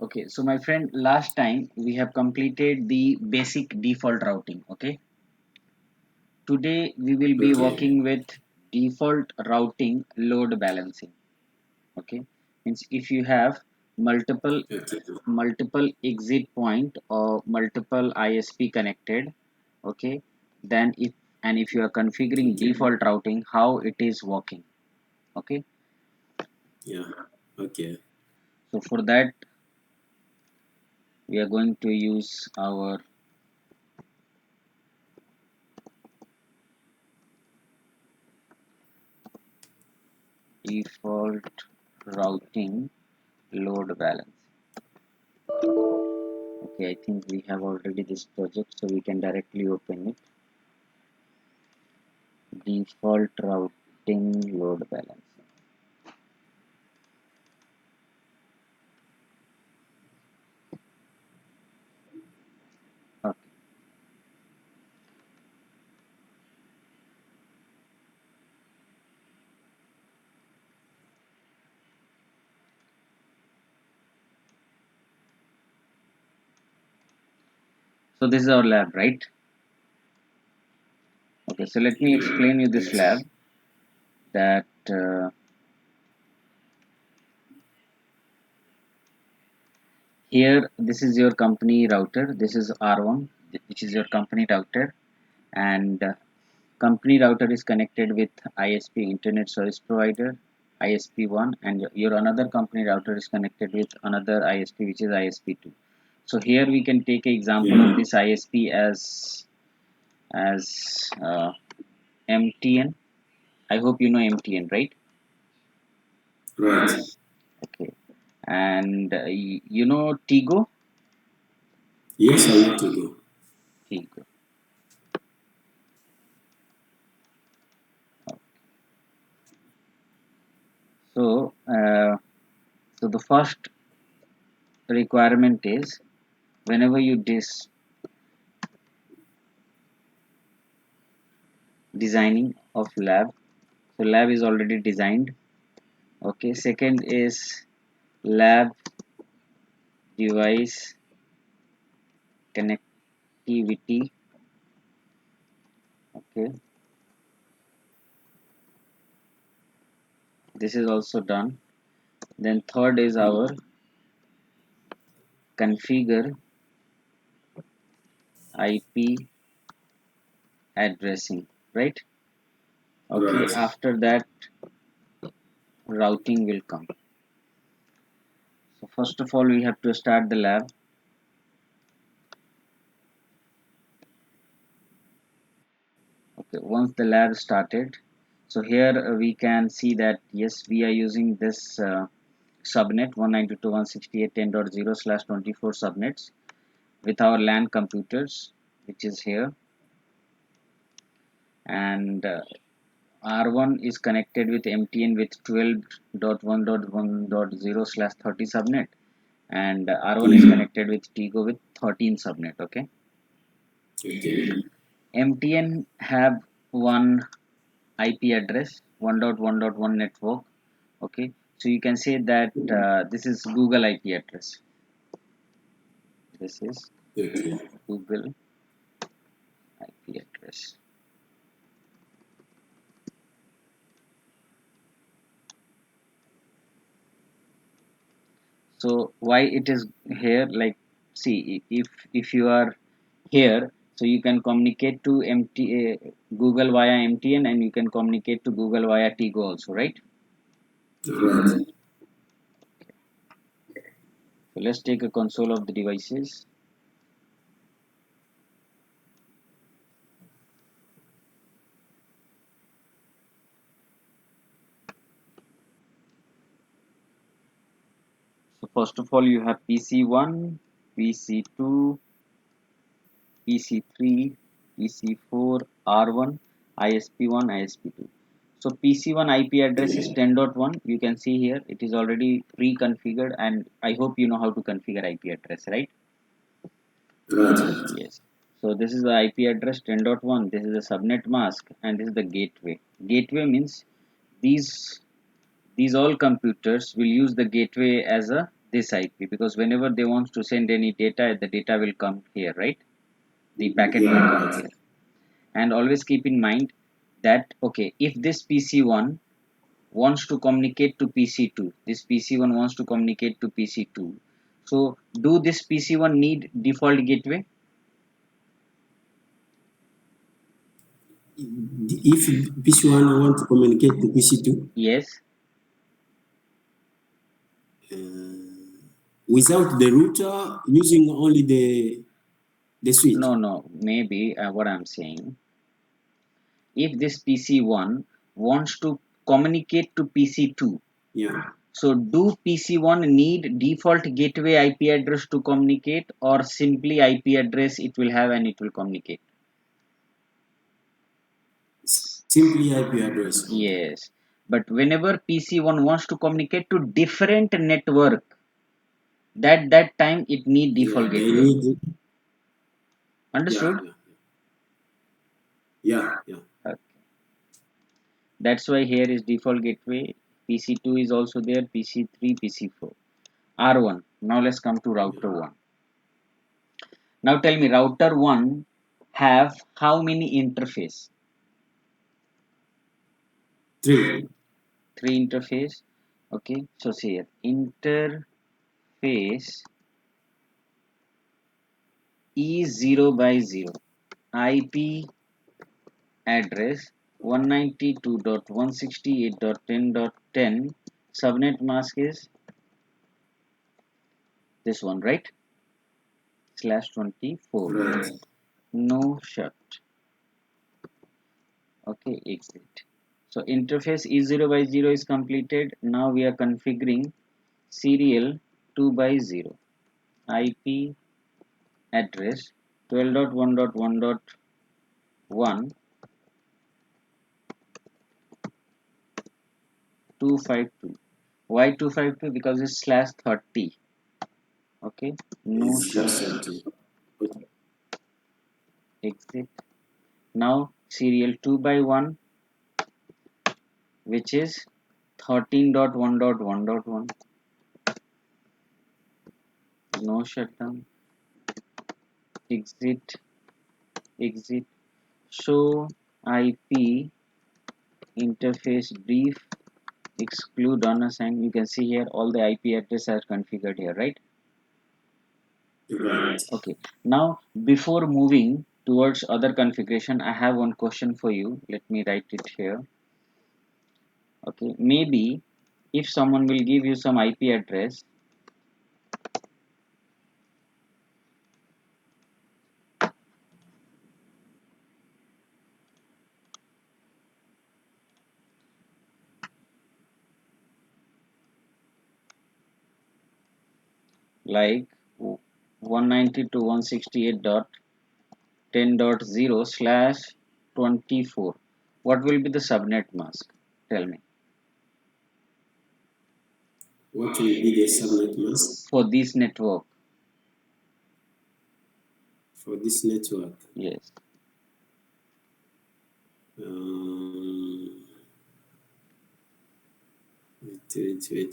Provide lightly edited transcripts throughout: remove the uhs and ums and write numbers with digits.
Okay, so my friend, last time we have completed the basic default routing. Okay, today we will be Okay. working with default routing load balancing. Okay, means if you have multiple Okay. multiple exit point or multiple ISP connected, okay, then if you are configuring Okay. default routing, how it is working. Okay, Yeah. Okay. so for that we are going to use our default routing load balance. Okay, I think we have already this project, so we can directly open it. Default routing load balance. Okay, so this is our lab, right? Okay, so let me explain you this Right. lab that here this is your company router. This is R1, which is your company router, and company router is connected with ISP, Internet Service Provider, ISP1, and your another company router is connected with another ISP, which is ISP2. So here we can take an example of Yeah. this ISP as MTN. I hope you know MTN, right? Right. Okay, and you know Tigo. Yes, I want to go. Tigo. So, so the first requirement is whenever you designing of lab. So lab is already designed. Okay. Second is lab device connectivity. Okay. This is also done. Then third is our configure IP addressing. Right. Okay. Right. After that, routing will come. So first of all, we have to start the lab. Okay. Once the lab started, so here we can see that yes, we are using this subnet 192.168.10.0/24 subnets with our LAN computers, which is here, and R1 is connected with MTN with 12.1.1.0/30 subnet, and R1 is Yeah. connected with Tigo with 13 subnet. Okay, Okay. MTN have one IP address 1.1.1 network. Okay, so you can say that this is Google IP address. This is Okay. Google IP address. So why it is here, like, see, if you are here, so you can communicate to Google via MTN, and you can communicate to Google via Tigo also, right? Right. So let's take a console of the devices. So first of all, you have PC1, PC2, PC3, PC4, R1, ISP1, ISP2. So PC1 IP address is Okay. 10.1. You can see here it is already pre-configured, and I hope you know how to configure IP address, right? Right. Yes. So this is the IP address 10.1. This is the subnet mask, and this is the gateway. Gateway means these these all computers will use the gateway as a this IP, because whenever they want to send any data, the data will come here, right? The packet will Yeah, come right. here. And always keep in mind that, okay, if this PC1 wants to communicate to PC2, this PC1 wants to communicate to PC2, so do this PC1 need default gateway? If PC1 want to communicate to PC2 Yes. without the router, using only the switch. No, maybe what I'm saying, if this PC1 wants to communicate to PC2, Yeah, so do PC1 need default gateway IP address to communicate, or simply IP address it will have and it will communicate? simply IP address. Okay. Yes. But whenever PC1 wants to communicate to different network, that time it need Yeah, default they gateway. need. Yeah, Understood? yeah, yeah, yeah. Okay. That's why here is default gateway. PC2 is also there, PC3, PC4. R1. Now let's come to Yeah. router 1. Now tell me, router 1 have how many interface? Three. 3 interface. Okay, so see here, interface is 0 by 0. IP address 192.168.10.10. Subnet mask is this one, right? /24. Right. No shut. Okay, exit. So interface E0 by 0 is completed. Now we are configuring serial 2 by 0. IP address 12.1.1.1 252. Why 252? Because it's /30. Okay, no It's shut. just empty. Okay. Exit. Now serial 2 by 1, which is 13.1.1.1. No shutdown. Exit. Exit. Show IP interface brief exclude unassigned. You can see here all the IP address are configured here, right? Right. Okay. Now before moving towards other configuration, I have one question for you. Let me write it here. Okay. Maybe if someone will give you some IP address like 192.168.10.0/24, what will be the subnet mask? Tell me. What will be the subnet mask For this network. for this network? Yes. Um, wait. 8.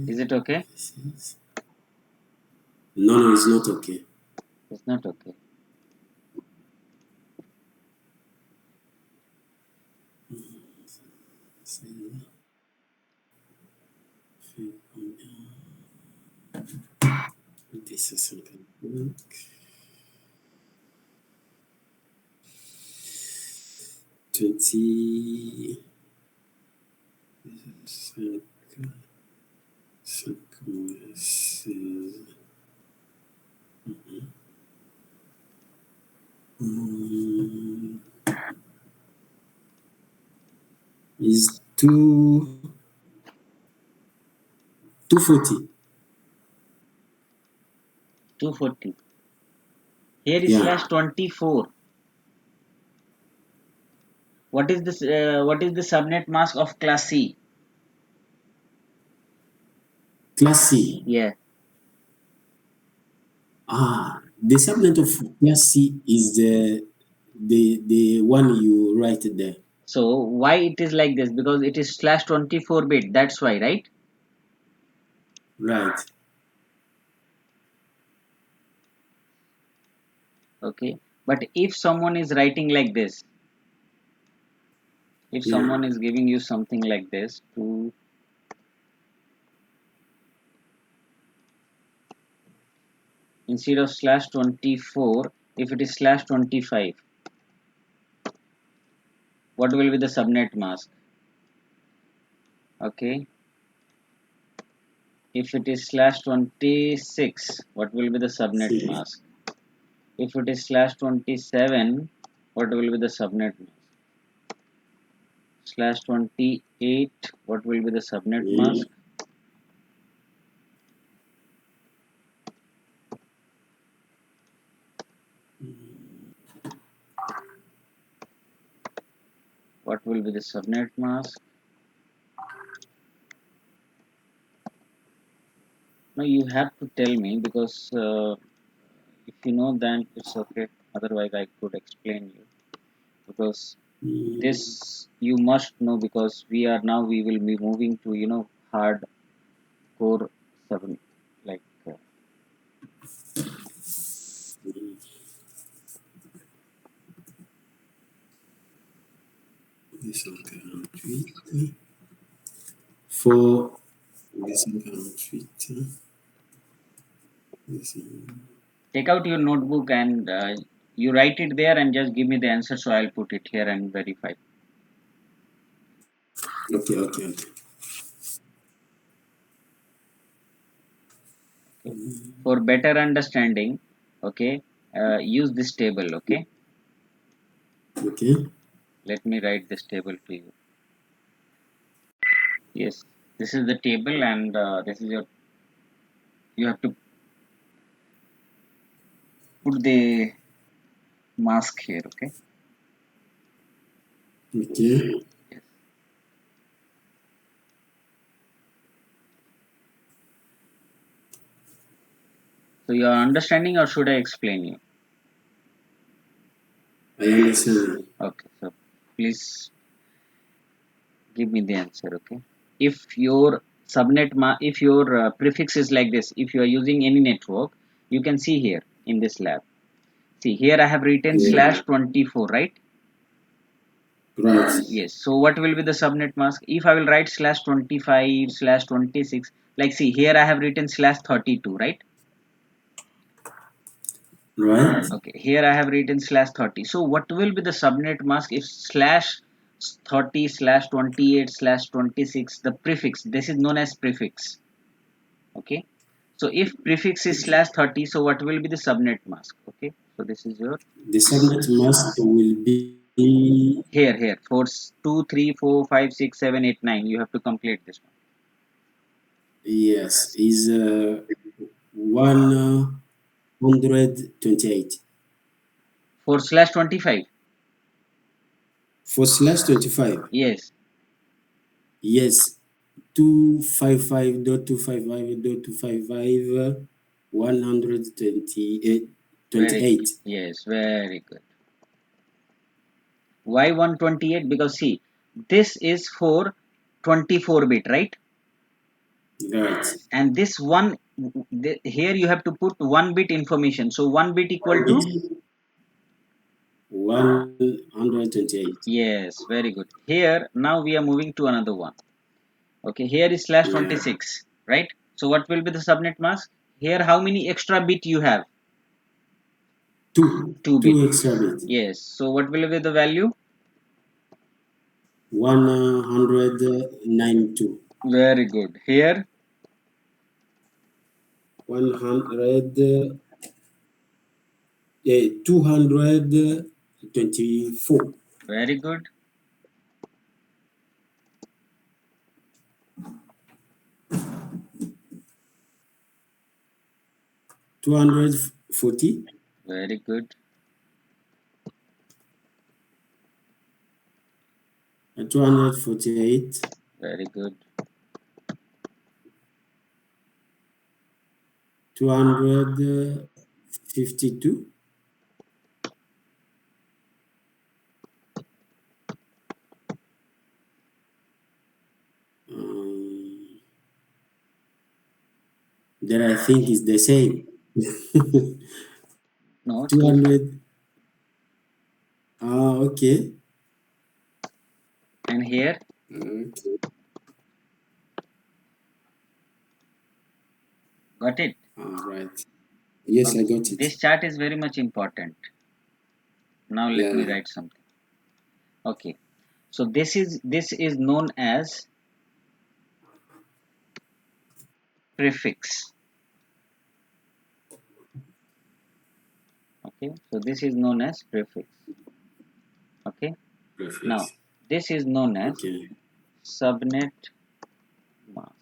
Is it okay? No, it's not okay. It's not okay. This is something. 20. 5 is 240. 240. Here is Yeah, /24. What is this? What is the subnet mask of class C? class C. Yeah. The subnet of class C is the the one you write there. So why it is like this? Because it is slash 24 bit. That's why, right? Right. Okay. But if someone is writing like this, if Yeah. someone is giving you something like this to instead of slash 24, if it is slash 25, what will be the subnet mask? Okay. If it is slash 26, what will be the subnet See. mask? If it is slash 27, what will be the subnet mask? Slash 28, what will be the subnet Yeah. mask? What will be the subnet mask? No, you have to tell me because if you know then it's okay. Otherwise, I could explain you because Mm, this you must know because we will be moving to hard core 7 like this one can tweet. For this one can tweet. This one. take out your notebook and you write it there and just give me the answer so I'll put it here and verify. Okay, okay, okay. Okay. For better understanding, okay, use this table. Okay, Okay. let me write this table to you. Yes, this is the table and this is your you have to put the mask here. Okay. Okay. Yes. So you are understanding or should I explain you? I understand. Okay, so please give me the answer. Okay, if your if your prefix is like this, if you are using any network, you can see here in this lab. See here I have written Yeah. slash 24, right? Right. Yes. So what will be the subnet mask? If I will write slash 25 slash 26, like see here I have written slash 32, right? Right. Okay. Here I have written slash 30. So what will be the subnet mask if slash 30 slash 28 slash 26, the prefix, this is known as prefix. Okay. So if prefix is Okay. slash 30, so what will be the subnet mask? Okay. So this is your The subnet mask will be here for 2, 3, 4, 5, 6, 7, 8, 9. You have to complete this one. yes is 128 For slash 25. for slash 25. Yes. Yes, 255.255.255 128 Very good. 28. Yes, very good. Why 128? Because see, this is for 24 bit, right? Right. And this one, here you have to put 1 bit information. So 1 bit equal One to? bit 128. Yes, very good. Here, now we are moving to another one. Okay, here is slash Yeah. 26, right? So what will be the subnet mask? Here, how many extra bit you have? Two. 2 bit. Two extra bit. Yes. So what will be the value? 192. Very good. Here, 100, 224. very good. 240. Very good. 248. Very good. 252. Then I think it's the same. No, 200. Ah, okay. and here Okay. got it. All right. Yes, I Okay, got it. this chart is very much important. Now let me Yeah. write something. Okay, so this is known as prefix. Okay, so this is known as prefix. Okay, now Prefix. this is known as Okay. subnet mask.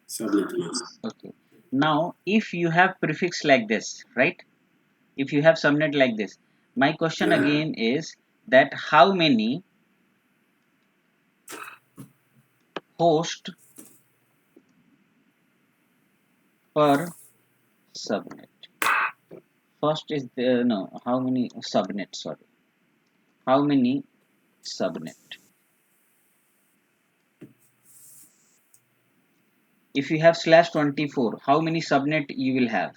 Subnet mask. Okay, now if you have prefix like this, right? If you have subnet like this, my question Yeah. again is that how many host per subnet? First is the no, how many subnet? Sorry, how many subnet? If you have slash 24, how many subnet you will have?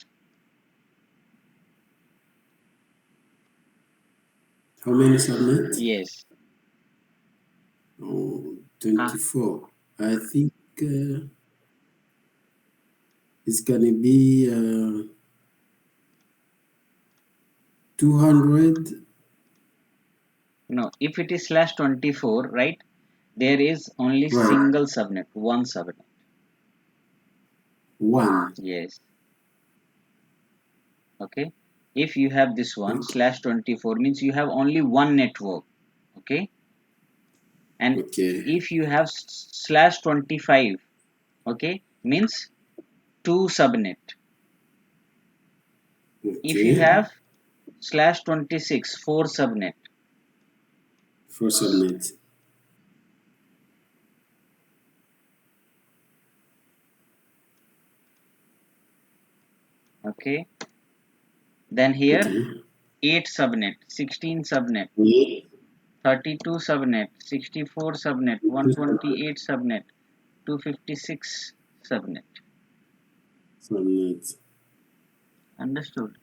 How many subnet? Yes. Oh, Ah, 24. I think it's gonna be 200. no, if it is slash 24, right? There is only Right. single subnet, one subnet. One. Yes. Okay. If you have this one Okay. slash 24 means you have only one network. Okay. And Okay. if you have slash 25, okay, means two subnet. If you Okay. have slash 26, four subnet. For subnet. Okay. Then here Okay. 8 subnet, 16 subnet, Yeah. 32 subnet, 64 subnet, 128 subnet, 256 subnet. Subnet. Understood?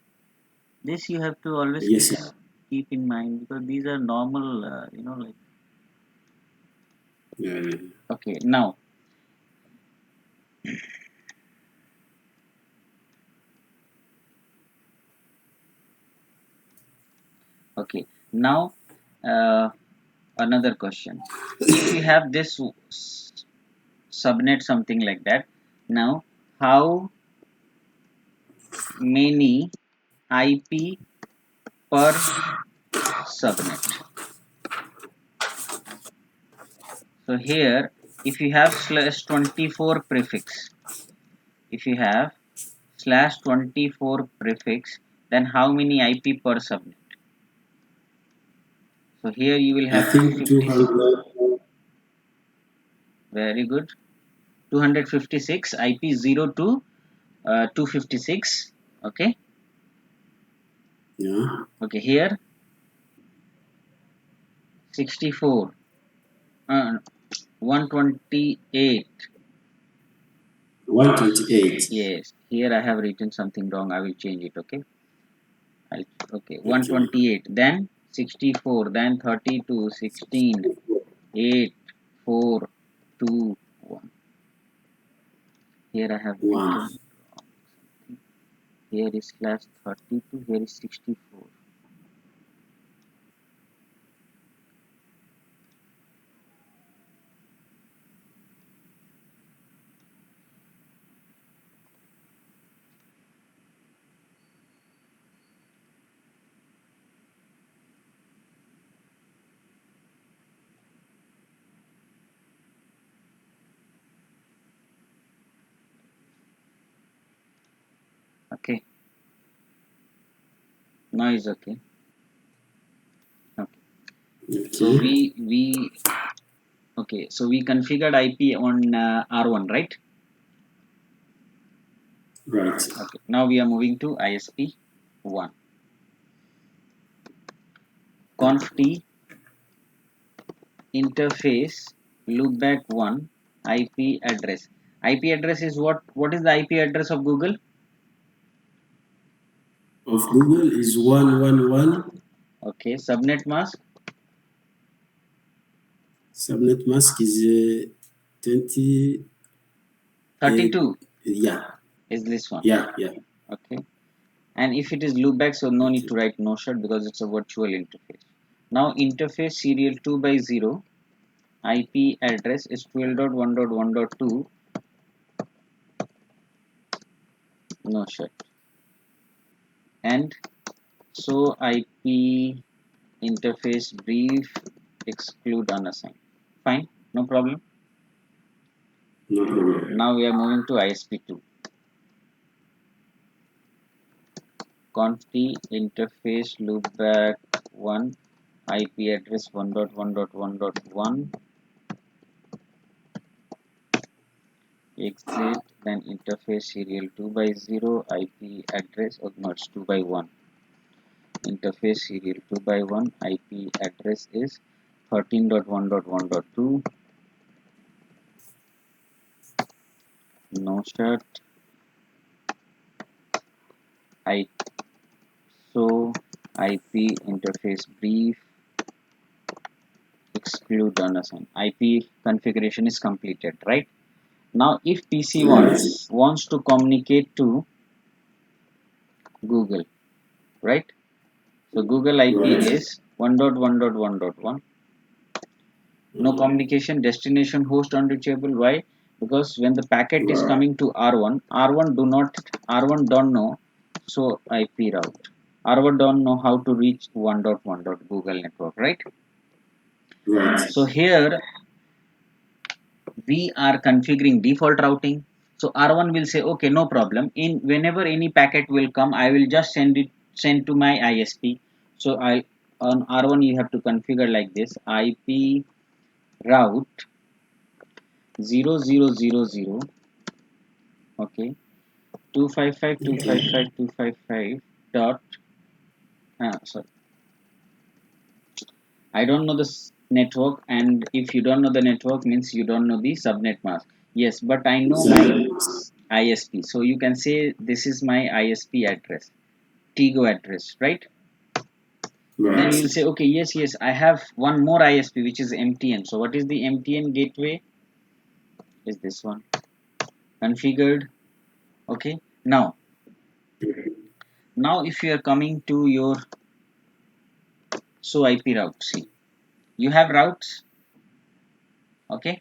This you have to always Yes, sir. keep in mind because these are normal, like. Yeah, yeah. Okay, now, okay, now, uh, another question. If you have this subnet something like that, now how many IP per subnet? So here, if you have slash 24 prefix, if you have slash 24 prefix, then how many IP per subnet? So here you will I have think 250. 200. Very good. 256 IP 0 to 256. Okay. Yeah. Okay. Here 64. 128. 128. Yes. Here I have written something wrong. I will change it. Okay. Okay. Okay. 128. Then 64. Then 32. 16. 8. 4. 2. 1. Here I have One. written. Here is slash 32. Here is 64. Okay. Now is okay. Okay. So Okay. we configured IP on R1, right? Right. Okay. Now we are moving to ISP 1. Conf T interface loopback 1 IP address. IP address is what? What is the IP address of Google? Of Google is 111. Okay, subnet mask Subnet mask is 20. 32 Yeah, is this one. yeah. Okay, and if it is loopback, so no need Okay. to write no shut because it's a virtual interface. Now interface serial 2 by 0 IP address is 12.1.1.2 no shut, and so IP interface brief exclude unassigned. Fine, no problem. No problem. Now we are moving to ISP2. Conf interface loopback 1 IP address 1.1.1.1 exit, then interface serial 2 by 0 IP address, oh no, it's 2 by 1. Interface serial 2 by 1 IP address is 13.1.1.2 no shut. I so IP interface brief exclude unassigned. IP configuration is completed, right? Now if PC1 Right, wants to communicate to Google, right? So Google IP right. is 1.1.1.1. No communication, destination host unreachable. Why? Because when the packet is coming to R1, R1 don't know, so IP route. R1 don't know how to reach 1.1. Google network, right? Right. So here we are configuring default routing. So R1 will say, okay, no problem. In whenever any packet will come, I will just send to my ISP. So I on R1 you have to configure like this: IP route 0000, okay, 255.255.255 dot. Sorry, I don't know this network, and if you don't know the network means you don't know the subnet mask. Yes, but I know my Exactly. ISP. So you can say this is my ISP address, Tigo address, right? Then you will Right. say, okay, yes, I have one more ISP which is MTN. So what is the MTN gateway? Is this one configured? Okay. Now if you are coming to your so IP route, see, you have routes. Okay.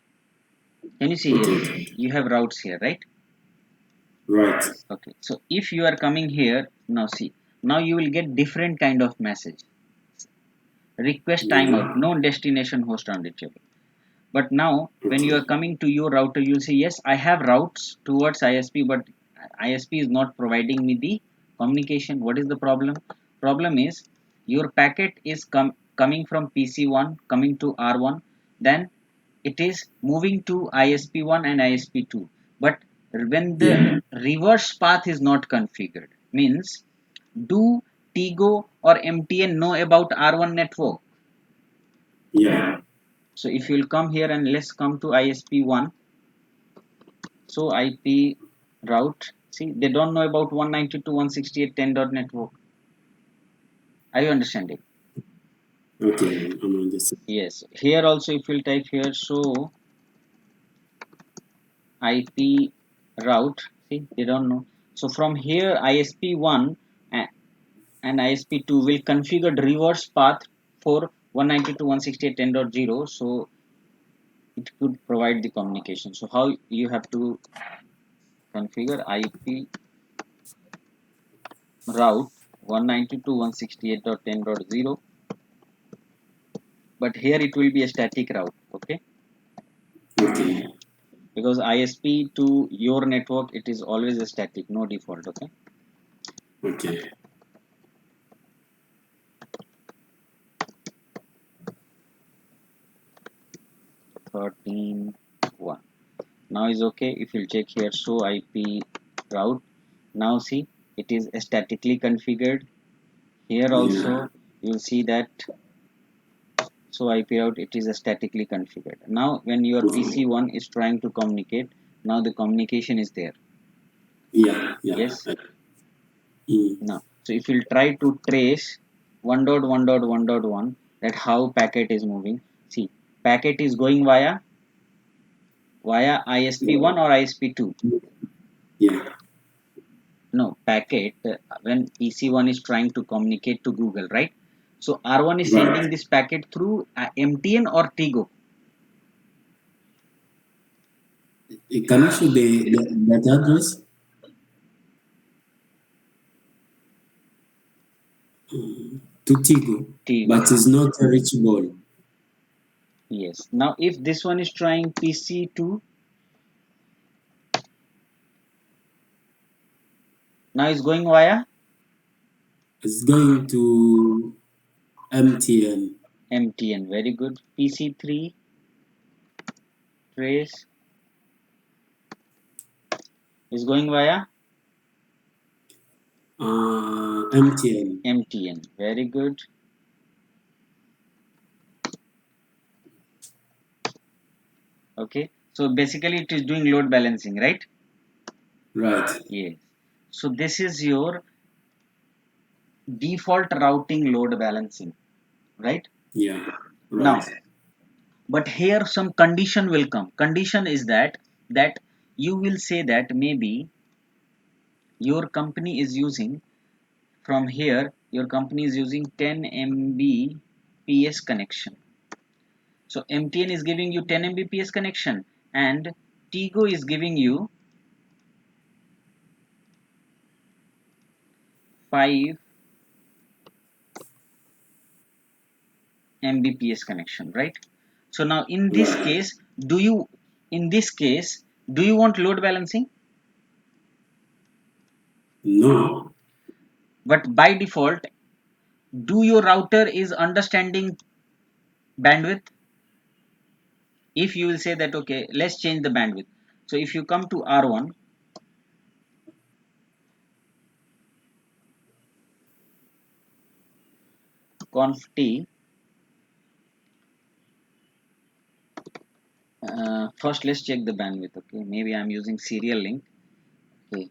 Can you see here? Okay. You have routes here, right? Right. Okay. So if you are coming here, now see, now you will get different kind of message. Request timeout, Yeah. no destination host unreachable. But now when you Okay. are coming to your router, you'll say, yes, I have routes towards ISP, but ISP is not providing me the communication. What is the problem? Problem is your packet is coming from PC1 coming to R1, then it is moving to ISP1 and ISP2. But when the Yeah. reverse path is not configured, means do Tigo or MTN know about R1 network? Yeah. So if you'll come here and let's come to ISP1, so IP route, see, they don't know about 192.168.10 dot network. Are you understanding? Okay. I'm understanding. Yes. Here also, if you'll type here, so IP route, see, they don't know. So from here, ISP1 and ISP2 will configure the reverse path for 192.168.10.0, so it could provide the communication. So how you have to configure IP route 192.168.10.0, but here it will be a static route, okay, Okay. because ISP to your network it is always a static, no default, okay. Okay. 13.1 now is okay. If you check here, so IP route, now see, it is statically configured. Here Yeah. also you'll see that So IP route, it is statically configured. Now when your PC1 is trying to communicate, now the communication is there. Yeah, yeah. Yes. Mm. Now, so if you'll try to trace 1.1.1.1, that how packet is moving. See, packet is going via ISP1 or ISP2. Yeah, No, packet, when PC1 is trying to communicate to Google, right? So R1 is right. sending this packet through MTN or Tigo. Can you show that address? To Tigo, Tigo. but it's not reachable. Yes. Now if this one is trying PC2, now it's going via It's going to MTN. MTN. Very good. PC3 trace is going via MTN. MTN. Very good. Okay. So basically it is doing load balancing, right? Right. Yes. So this is your default routing load balancing, right? Yeah. Right. Now, but here some condition will come. Condition is that you will say that maybe your company is using, from here your company is using 10 Mbps connection. So MTN is giving you 10 Mbps connection and Tigo is giving you 5 Mbps connection, right? So now in this Right. case, in this case do you want load balancing? No. But by default, do your router is understanding bandwidth? If you will say that okay, let's change the bandwidth. So if you come to R1, conf t, first let's check the bandwidth. Okay, maybe I'm using serial link. Okay,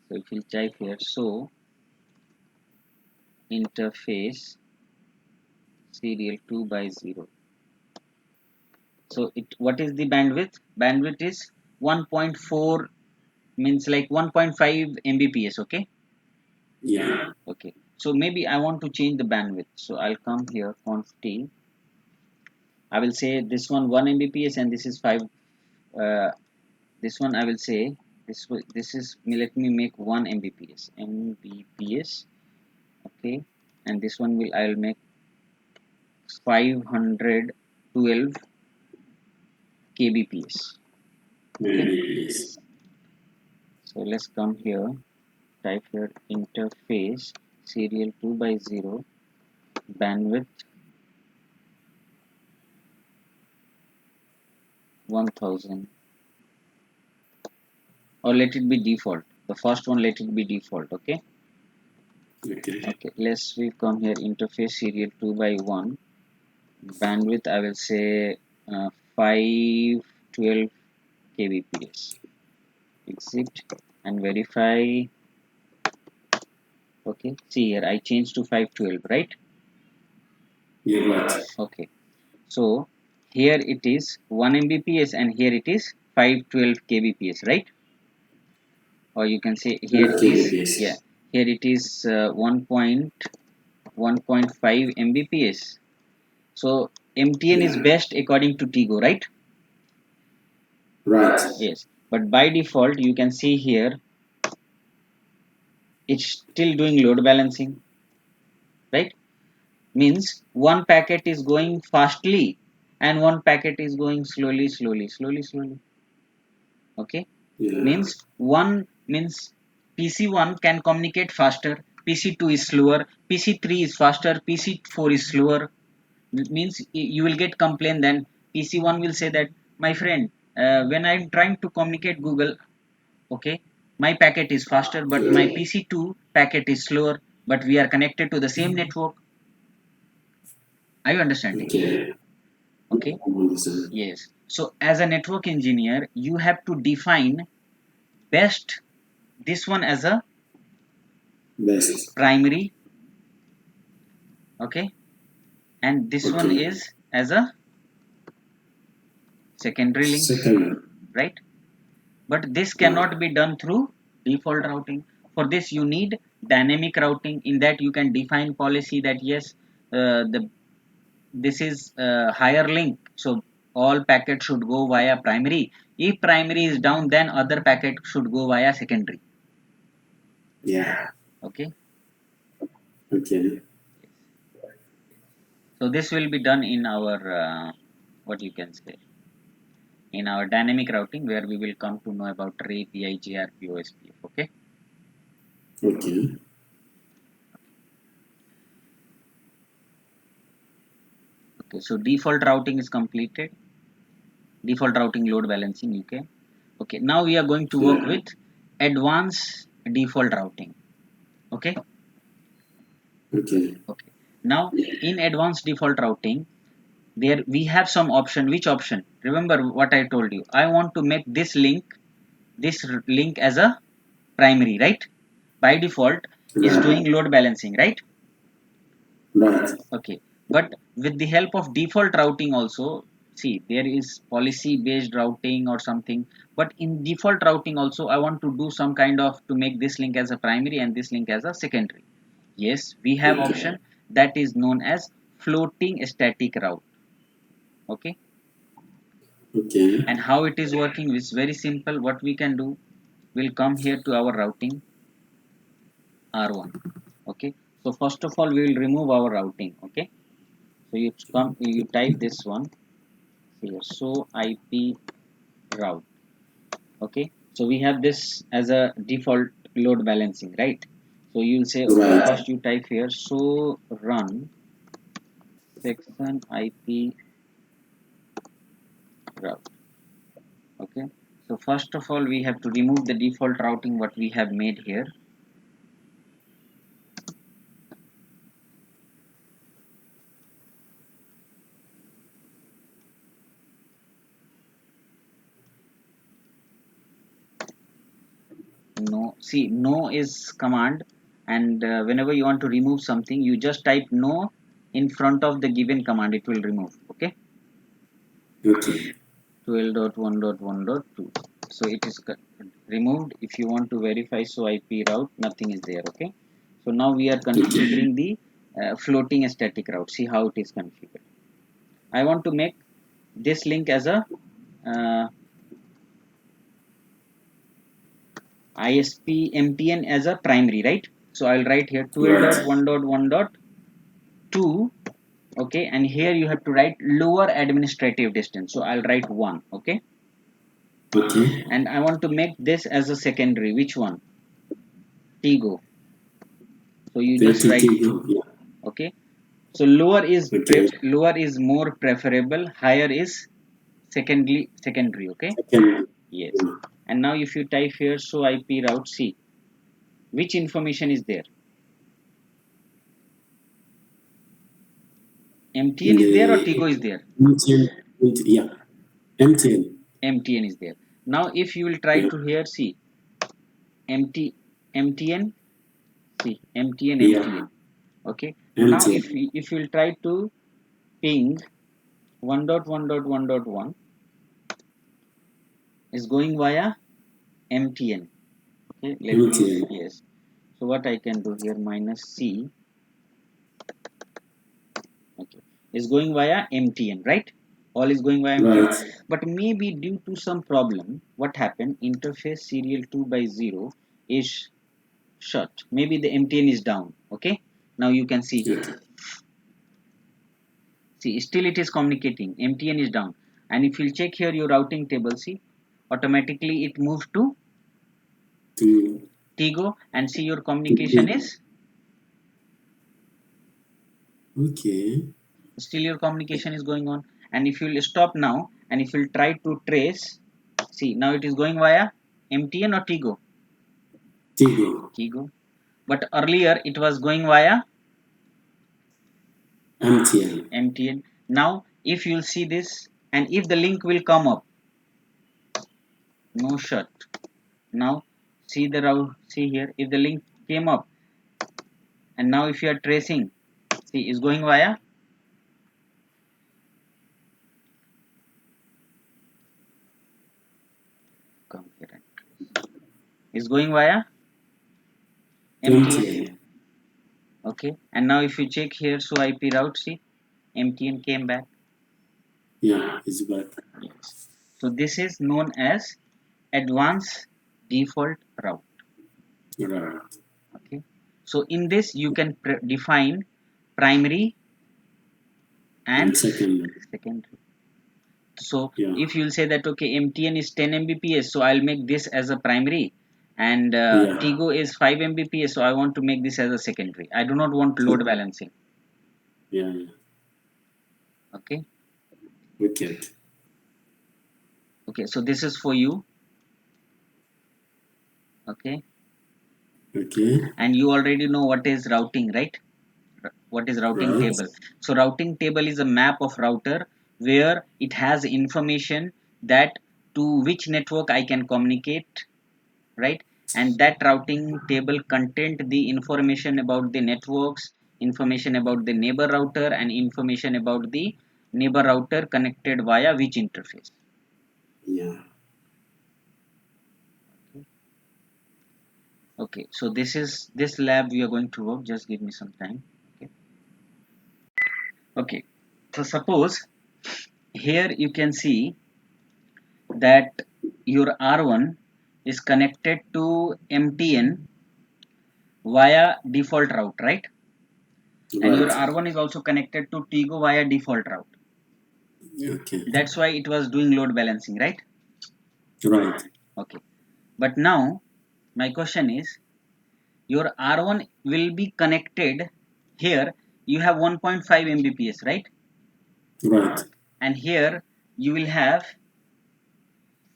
so if you type here, so interface serial 2 by 0. So it, what is the bandwidth? Bandwidth is 1.4, means like 1.5 Mbps. Okay. Yeah. Okay, so maybe I want to change the bandwidth. So I'll come here, conf t. I will say this one 1 Mbps and this is 5. Uh, this one I will say this is, let me make 1 Mbps. Okay, and this one will, I will make 512 kbps. Okay, Maybe yes. so let's come here, type here interface serial 2 by 0 bandwidth 1000, or let it be default. The first one, let it be default. Okay. Okay. Okay, let's we come here, interface serial 2 by 1 bandwidth, I will say 512 kbps. Exit and verify. Okay, see here I changed to 512, right? You're right. Okay, so here it is 1 mbps and here it is 512 kbps, right? Or you can say here it is, yeah, 12 kbps. here it is 1.5 mbps. So MTN is Yeah. best according to Tigo, right? Right. Yes, but by default you can see here it's still doing load balancing, right? Means one packet is going fastly and one packet is going slowly. Okay, Yeah. means one means PC1 can communicate faster, PC2 is slower, PC3 is faster, PC4 is slower. Means you will get complaint, then PC1 will say that my friend, when I'm trying to communicate Google, okay, my packet is faster but my Okay. PC2 packet is slower, but we are connected to the same network. Are you understanding? Okay. Okay. I understand. Yes. So as a network engineer, you have to define best this one as a Best. primary, okay, and this one Okay. is as a secondary link, Second. right? But this Yeah. cannot be done through default routing. For this you need dynamic routing. In that you can define policy that yes, the this is higher link, so all packets should go via primary. If primary is down, then other packet should go via secondary. Yeah. Okay. Okay. So this will be done in our what you can say, in our dynamic routing, where we will come to know about array, pi, grp, ospf. Okay. Okay. Okay, so default routing is completed. Default routing, load balancing, okay. Okay, now we are going to work Yeah. with advanced default routing. Okay. Okay. Okay, now in advanced default routing, there we have some option. Which option? Remember what I told you, I want to make this link as a primary, right? By default is Right. doing load balancing, right? Right. Okay, but with the help of default routing also, see, there is policy based routing or something, but in default routing also I want to do some kind of to make this link as a primary and this link as a secondary. Yes, we have Okay. option that is known as floating static route. Okay, Okay. and how it is working is very simple. What we can do, we'll come here to our routing R1. Okay, so first of all we will remove our routing. Okay, so you type this one here, so IP route. Okay, so we have this as a default load balancing, right? So you'll say, okay, Right. first you type here, so run section IP route. Okay, so first of all we have to remove the default routing what we have made here. No, see, no is command, and whenever you want to remove something, you just type no in front of the given command, it will remove. Okay, Okay. 12.1.1.2, so it is removed. If you want to verify, so IP route, nothing is there. Okay, so now we are Okay. configuring the floating static route. See how it is configured. I want to make this link as a uh, ISP MTN as a primary, right? So I'll write here Right. 12.1.1.2. Okay, and here you have to write lower administrative distance, so I'll write 1. Okay, Okay. and I want to make this as a secondary. Which one? Tigo. So you just write 2. Okay. Yeah. Okay, so Okay. lower is more preferable, higher is secondary. Okay, Second. yes. And now if you type here, so IP route, see which information is there. In MTN is there or the Tigo is there? MTN. Yeah. MTN. MTN is there. Now if you will try Yeah. to here, see MT MTN, see MTN Yeah. MTN. Okay, now MTN. if you will try to ping 1.1.1.1 is going via MTN. Okay, let me, MTN. yes. So what I can do here, minus C, okay, is going via MTN, right? All is going via MTN, Right. but maybe due to some problem, what happened? Interface serial 2 by 0 is shut. Maybe the MTN is down. Okay, now you can see here. Okay. See, still it is communicating. MTN is down, and if you check here your routing table, see, automatically it moves to To Tigo, and see your to communication pay. is Okay. still your communication is going on. And if you'll stop now and if you'll try to trace, see, now it is going via MTN or Tigo. Tigo. Tigo, but earlier it was going via MTN. MTN. Now if you'll see this, and if the link will come up, no shut. Now see the route, see here, if the link came up, and now if you are tracing, see, is going via, come here and trace, is going via MTN. MTN. Okay, and now if you check here, so IP route, see, MTN came back. Yeah, it's back. Yes. So this is known as advanced default route. Right. Okay, so in this you can define primary and And second, secondary. So yeah, if you'll say that, okay, MTN is 10 Mbps, so I'll make this as a primary, and yeah, Tigo is 5 Mbps, so I want to make this as a secondary. I do not want load balancing. yeah. Okay, Wicked. okay, so this is for you. Okay, Okay. and you already know what is routing, right? What is routing Right. table? So routing table is a map of router where it has information that to which network I can communicate, right? And that routing table content the information about the networks, information about the neighbor router, and information about the neighbor router connected via which interface. Yeah. Okay, so this is this lab we are going to work. Just give me some time. Okay, okay, so suppose here you can see that your R1 is connected to MTN via default route, right? And your Right. R1 is also connected to Tigo via default route. Okay. That's why it was doing load balancing, right? Right. Okay, but now my question is, your R1 will be connected here. You have 1.5 Mbps, right? Right. And here you will have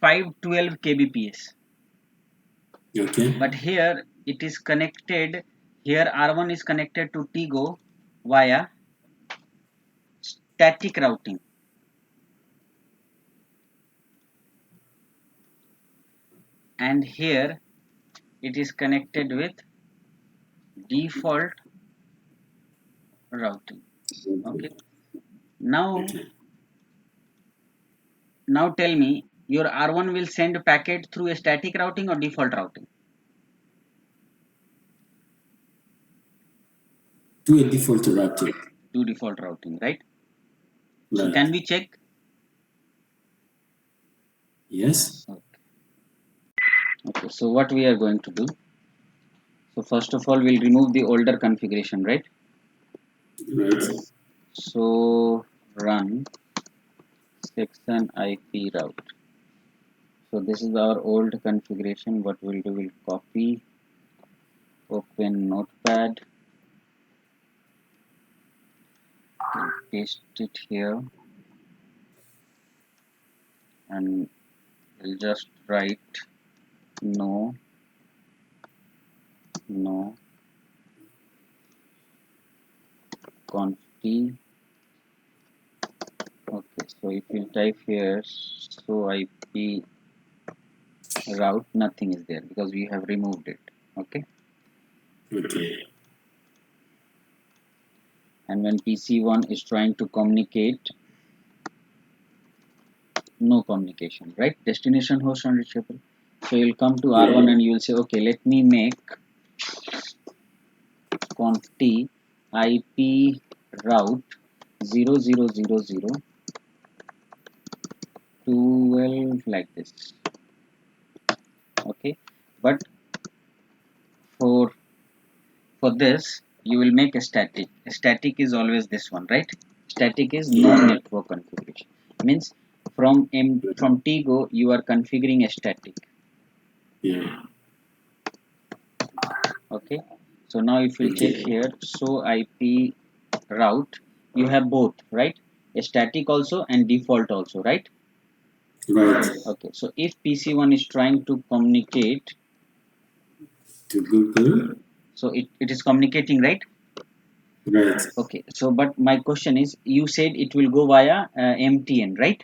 512 kbps, Okay. but here it is connected, here R1 is connected to Tigo via static routing, and here it is connected with default routing. Okay, now Okay. now tell me, your R1 will send packet through a static routing or default routing? To a default routing. To default routing, right? So Right. can we check? Yes. Okay. Okay, so what we are going to do, so first of all we'll remove the older configuration, right? Right. So run section IP route. So this is our old configuration. What we'll do, we'll copy, open notepad, we'll paste it here, and we'll just write no, no, conf. Okay, so if you type here, so IP route, nothing is there because we have removed it. Okay, Okay. and when PC1 is trying to communicate, no communication, right? Destination host unreachable. So you'll come to Yeah. R1 and you will say, okay, let me make conf IP route 0000 12 like this. Okay, but for this you will make a static. A static is always this one, right? Static is no Yeah. network configuration, means from Tigo you are configuring a static. Yeah. Okay, so now if we check Okay. here, so IP route, you have both, right? A static also and default also, right? Right. Okay, so if PC1 is trying to communicate, To Google. so it is communicating, right? Right. Okay, so but my question is, you said it will go via MTN, right?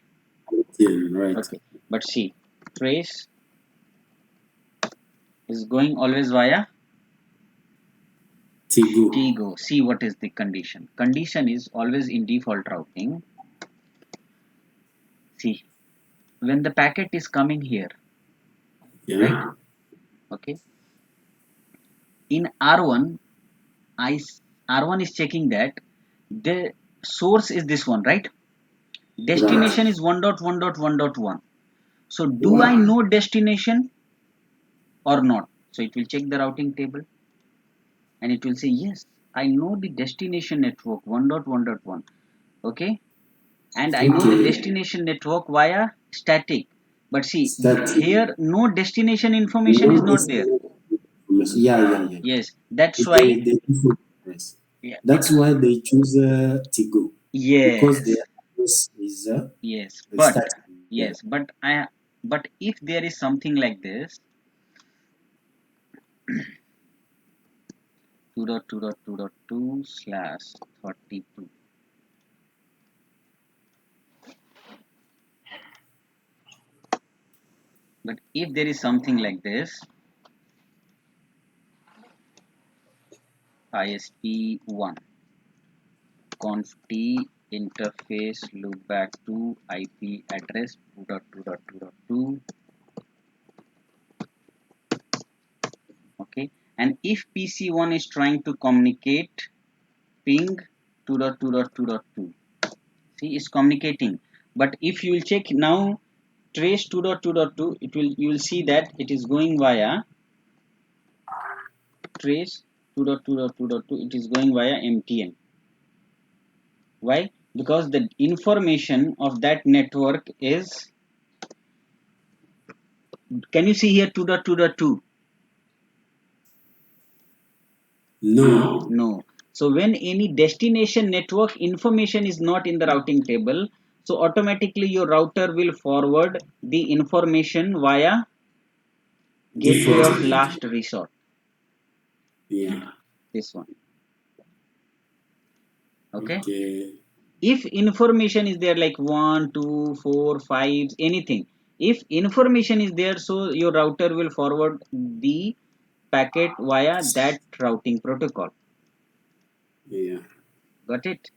Yeah, right. Okay, but see, trace is going always via Tigo. Tigo. See what is the condition. Condition is always in default routing. See, when the packet is coming here, right? Yeah. Okay, in R1, R1 is checking that the source is this one, right? Destination Right. is 1.1.1.1. So do I One. know destination or not? So it will check the routing table and it will say, yes, I know the destination network 1.1.1. Okay, and I know the Okay. destination network via static. But see, Static. here no destination information No is not there. information. Yeah, yeah, yeah. Yes, that's why. They different address. Yeah, That's why they choose Tigo because yes, the address yes, is but static. Yeah. yes, but if there is something like this, 2.2.2.2/32. But if there is something like this, ISP1 conf t interface loopback to IP address 2.2.2.2. Okay, and if PC1 is trying to communicate, ping 2.2.2.2. See, it's communicating. But if you will check now, trace 2.2.2, it will, you will see that it is going via trace 2.2.2.2, it is going via MTN. Why? Because the information of that network is, can you see here 2.2.2? No. No. So when any destination network information is not in the routing table, so automatically your router will forward the information via gateway Default of gateway. last resort. Yeah. This one. Okay. Okay. If information is there like 1, 2, 4, 5, anything, if information is there, so your router will forward the packet via that routing protocol. Yeah. Got it?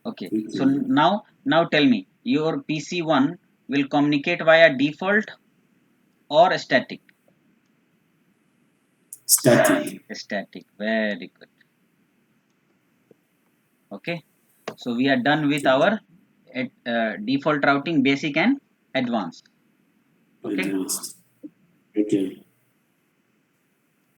Okay, so Okay. now tell me, your PC1 will communicate via default or static? Static. Static. Very good. Okay, so we are done with Okay. our default routing, basic and advanced. Okay. Advanced. Okay.